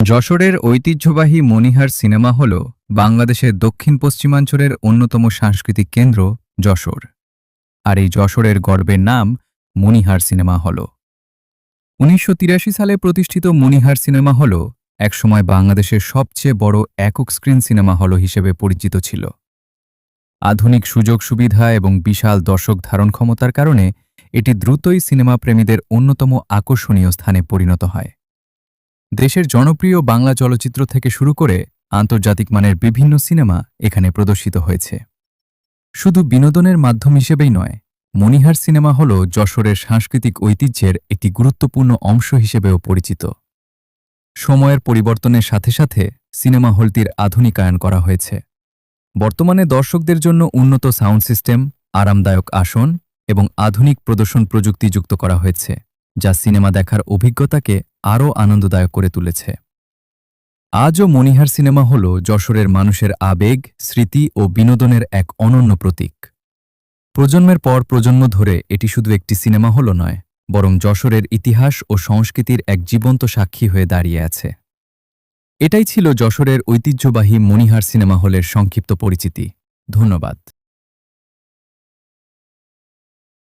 যশোরের ঐতিহ্যবাহী মণিহার cinema hall বাংলাদেশের দক্ষিণ পশ্চিমাঞ্চলের অন্যতম সাংস্কৃতিক কেন্দ্র যশোর। আর এই যশোরের গর্বের নাম মণিহার সিনেমা হল। ১৯৮৩ সালে প্রতিষ্ঠিত মণিহার সিনেমা হল একসময় বাংলাদেশের সবচেয়ে বড় একক স্ক্রিন সিনেমা হল হিসেবে পরিচিত ছিল। আধুনিক সুযোগ সুবিধা এবং বিশাল দর্শক ধারণ ক্ষমতার কারণে এটি দ্রুতই সিনেমা প্রেমীদের অন্যতম আকর্ষণীয় স্থানে পরিণত হয়। দেশের জনপ্রিয় বাংলা চলচ্চিত্র থেকে শুরু করে আন্তর্জাতিক মানের বিভিন্ন সিনেমা এখানে প্রদর্শিত হয়েছে। শুধু বিনোদনের মাধ্যম হিসেবেই নয়, মণিহার সিনেমা হল যশোরের সাংস্কৃতিক ঐতিহ্যের একটি গুরুত্বপূর্ণ অংশ হিসেবেও পরিচিত। সময়ের পরিবর্তনের সাথে সাথে সিনেমা হলটির আধুনিকায়ন করা হয়েছে। বর্তমানে দর্শকদের জন্য উন্নত সাউন্ড সিস্টেম, আরামদায়ক আসন এবং আধুনিক প্রদর্শন প্রযুক্তি যুক্ত করা হয়েছে, যা সিনেমা দেখার অভিজ্ঞতাকে আরও আনন্দদায়ক করে তুলেছে। আজও মণিহার সিনেমা হল যশোরের মানুষের আবেগ, স্মৃতি ও বিনোদনের এক অনন্য প্রতীক। প্রজন্মের পর প্রজন্ম ধরে এটি শুধু একটি সিনেমা হল নয়, বরং যশোরের ইতিহাস ও সংস্কৃতির এক জীবন্ত সাক্ষী হয়ে দাঁড়িয়ে আছে। এটাই ছিল যশোরের ঐতিহ্যবাহী মণিহার সিনেমা হলের সংক্ষিপ্ত পরিচিতি। ধন্যবাদ।